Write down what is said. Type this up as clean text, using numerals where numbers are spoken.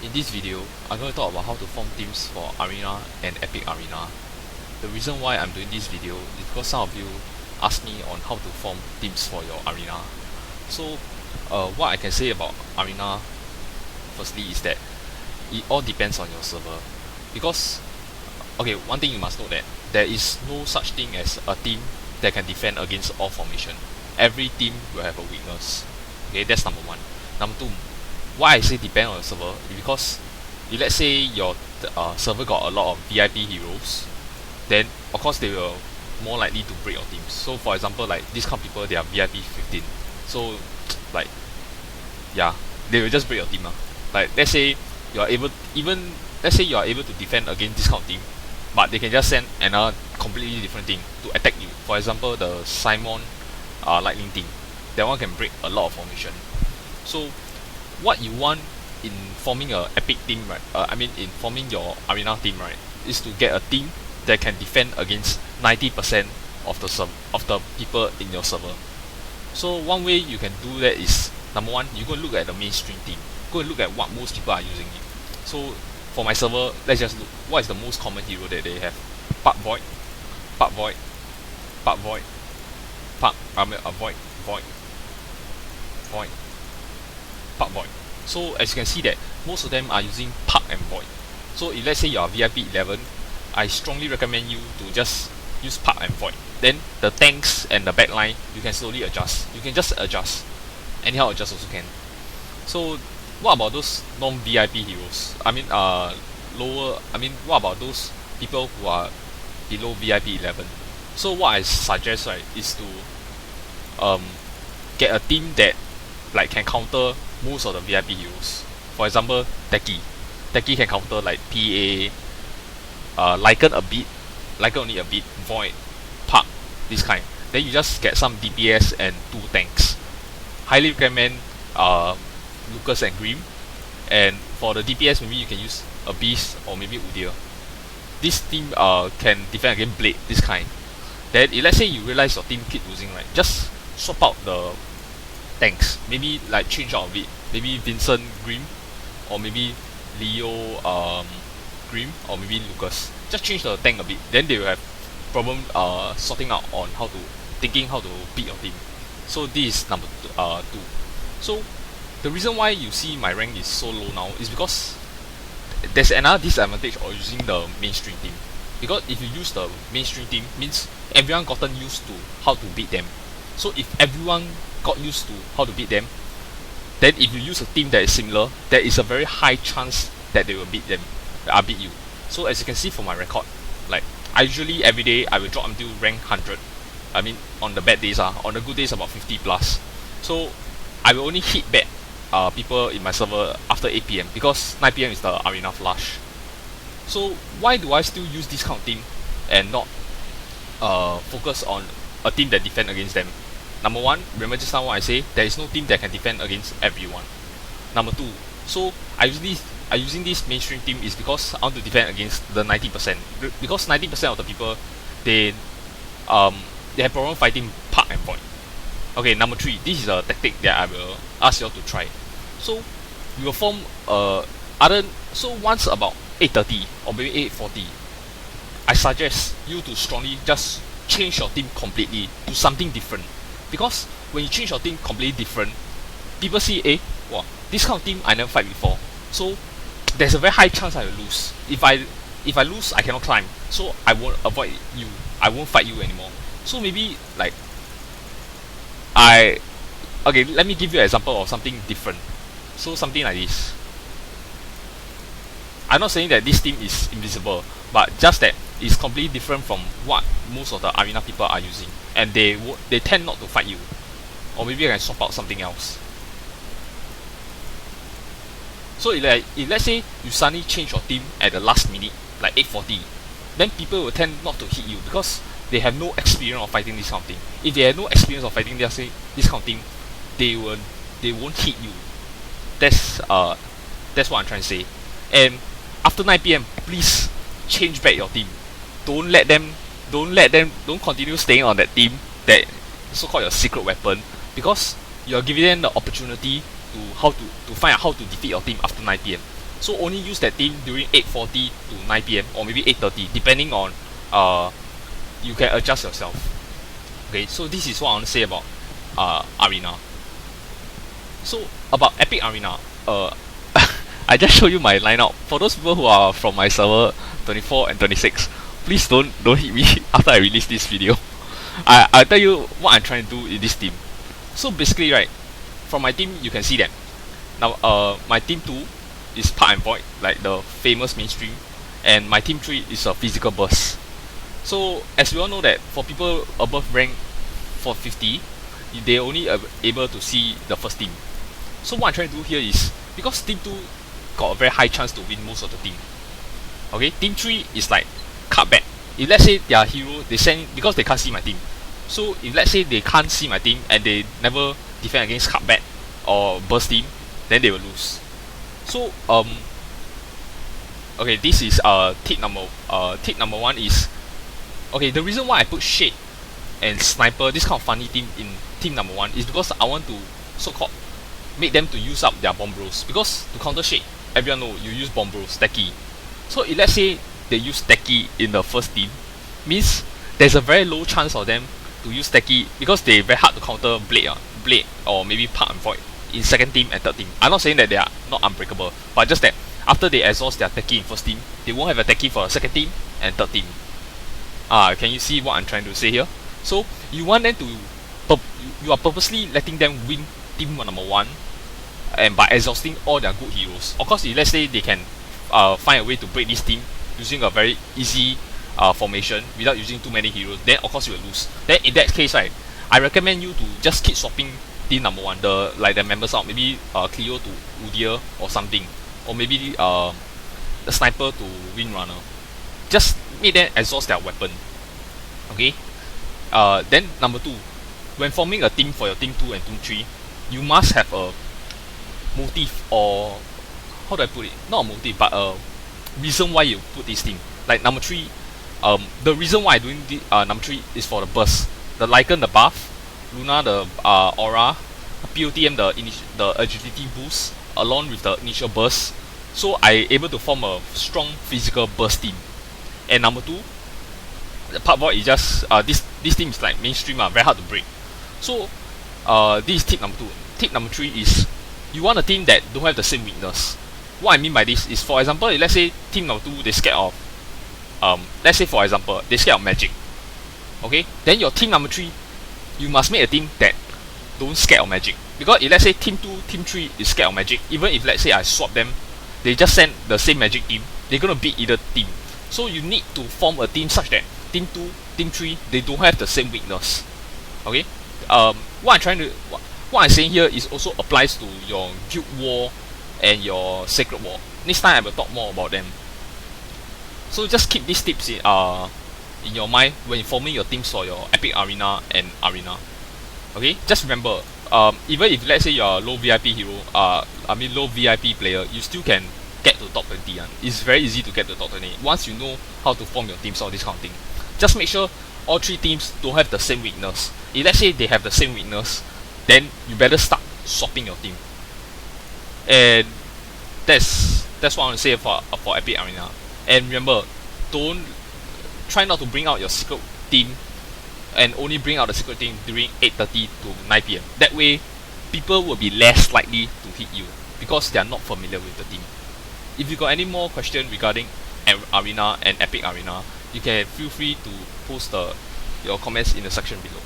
In this video, I'm going to talk about how to form teams for Arena and Epic Arena. The reason why I'm doing this video is because some of you asked me on how to form teams for your Arena. So, what I can say about Arena, firstly, is that it all depends on your server. Because, okay, one thing you must know that there is no such thing as a team that can defend against all formation. Every team will have a weakness. Okay, that's number one. Number two, why I say depend on your server is because if let's say your server got a lot of VIP heroes, then of course they will more likely to break your teams. So for example, like this kind of people, they are VIP 15. So like yeah, they will just break your team. Like let's say you are able to defend against this kind of team, but they can just send another completely different thing to attack you. For example, the Simon Lightning team, that one can break a lot of formation. So what you want in forming a epic team, right? In forming your arena team, right, is to get a team that can defend against 90% of the people in your server. So one way you can do that is, number one, you go and look at the mainstream team. Go and look at what most people are using it. So for my server, let's just look what is the most common hero that they have. Park Void, Park Void, Park Void, Void, Void, Void, Park Void. So as you can see that most of them are using Park and Void. So if let's say you are VIP 11, I strongly recommend you to just use Park and Void. Then the tanks and the backline, you can slowly adjust. You can just adjust. Anyhow adjust also can. So what about those non-VIP heroes? What about those people who are below VIP 11? So what I suggest, right, is to get a team that like can counter most of the VIP heroes. For example, Techie. Techie can counter like PA, Lycan a bit, Lycan only a bit, Void, Park, this kind. Then you just get some DPS and 2 tanks. Highly recommend Lucas and Grim. And for the DPS, maybe you can use a Beast or maybe Udyr. This team can defend against Blade, this kind. Then if let's say you realize your team keep losing, right, just swap out the tanks. Maybe like change out of it. Maybe Vincent Grim, or maybe Leo Grim, or maybe Lucas. Just change the tank a bit. Then they will have problem sorting out on thinking how to beat your team. So this is number 2. So the reason why you see my rank is so low now is because there's another disadvantage of using the mainstream team. Because if you use the mainstream team, means everyone gotten used to how to beat them. So if everyone got used to how to beat them, then if you use a team that is similar, there is a very high chance that they will beat you. So as you can see from my record, like I usually every day I will drop until rank 100. On the bad days, on the good days about 50 plus. So I will only hit bad people in my server after 8 PM because 9 PM is the arena flush. So why do I still use this kind of team and not focus on a team that defend against them? Number one, remember just now what I say, there is no team that can defend against everyone. Number two, so I using this mainstream team is because I want to defend against the 90%. Because 90% of the people, they have problem fighting Park and Void. Okay, number 3, this is a tactic that I will ask you all to try. So you will form once about 8:30 or maybe 8:40, I suggest you to strongly just change your team completely to something different. Because when you change your team completely different, people see, wow, this kind of team I never fight before. So there's a very high chance I will lose. If I lose, I cannot climb. So I won't avoid you. I won't fight you anymore. So maybe like let me give you an example of something different. So something like this. I'm not saying that this team is invisible, but just that it's completely different from what most of the arena people are using, and they tend not to fight you. Or maybe I can swap out something else. So if let's say you suddenly change your team at the last minute, like 8:40, then people will tend not to hit you because they have no experience of fighting this kind of thing. If they have no experience of fighting this kind of thing, they won't hit you. That's what I'm trying to say. And after 9 PM, please change back your team. Don't continue staying on that team that so-called your secret weapon, because you're giving them the opportunity to find out how to defeat your team after 9 PM. So only use that team during 8:40 to 9 p.m. or maybe 8:30, depending on you can adjust yourself. Okay, so this is what I want to say about Arena. So about Epic Arena, I just show you my lineup. For those people who are from my server 24 and 26, please don't hit me after I release this video. I'll tell you what I'm trying to do in this team. So basically, right, from my team you can see that now my team 2 is Park and Void, like the famous mainstream, and my team 3 is a physical burst. So as we all know that for people above rank 450, they only able to see the first team. So what I'm trying to do here is, because team 2 got a very high chance to win most of the team. Okay, team 3 is like cut back. If let's say their hero, they send, because they can't see my team. So if let's say they can't see my team and they never defend against cutback or burst team, then they will lose. So okay, this is tip number 1 is, okay, the reason why I put Shade and Sniper, this kind of funny team, in team number 1 is because I want to so-called make them to use up their bomb bros. Because to counter Shade, everyone know you use bomb bros, Techie. So if let's say they use Techie in the first team, means there's a very low chance of them to use Techie, because they very hard to counter Blade or maybe Park and Void in second team and third team. I'm not saying that they are not unbreakable, but just that after they exhaust their Techie in first team, they won't have a Techie for a second team and third team. Can you see what I'm trying to say here? So you want them to, you are purposely letting them win team number 1, and by exhausting all their good heroes. Of course, if let's say they can find a way to break this team using a very easy formation without using too many heroes, then of course you will lose. Then in that case, right, I recommend you to just keep swapping team number 1, the members out, maybe Cleo to Udyr or something, or maybe the Sniper to Windrunner. Just make them exhaust their weapon. Okay. Then number 2, when forming a team for your team 2 and team 3, you must have a motive, or how do I put it? Not a motive, but a reason why you put this team. Like number 3, the reason why I'm doing the number 3 is for the burst. The Lycan, the buff, Luna, the aura, POTM, the agility boost, along with the initial burst. So I able to form a strong physical burst team. And number 2, the Park Void is just this team is like mainstream, very hard to break. So this is tip number 2. Tip number 3 is, you want a team that don't have the same weakness. What I mean by this is, for example, let's say team number 2 they scared of let's say for example they scared of magic. Okay, then your team number 3, you must make a team that don't scared of magic. Because if let's say team 2, team 3 is scared of magic, even if let's say I swap them, they just send the same magic team, they're gonna beat either team. So you need to form a team such that team 2, team 3, they don't have the same weakness. Okay, what I'm saying here is also applies to your Guild War and your Sacred War. Next time I will talk more about them. So just keep these tips in your mind when forming your teams for your Epic Arena and Arena. Okay, just remember, even if let's say you're a low VIP hero, low VIP player, you still can get to top 20. It's very easy to get to top 20 once you know how to form your teams or this kind of thing. Just make sure all 3 teams don't have the same weakness. If let's say they have the same weakness, then you better start swapping your team. And that's what I want to say for Epic Arena. And remember, try not to bring out your secret team, and only bring out the secret team during 8:30 to 9 p.m. That way, people will be less likely to hit you because they are not familiar with the team. If you got any more questions regarding Arena and Epic Arena, you can feel free to post your comments in the section below.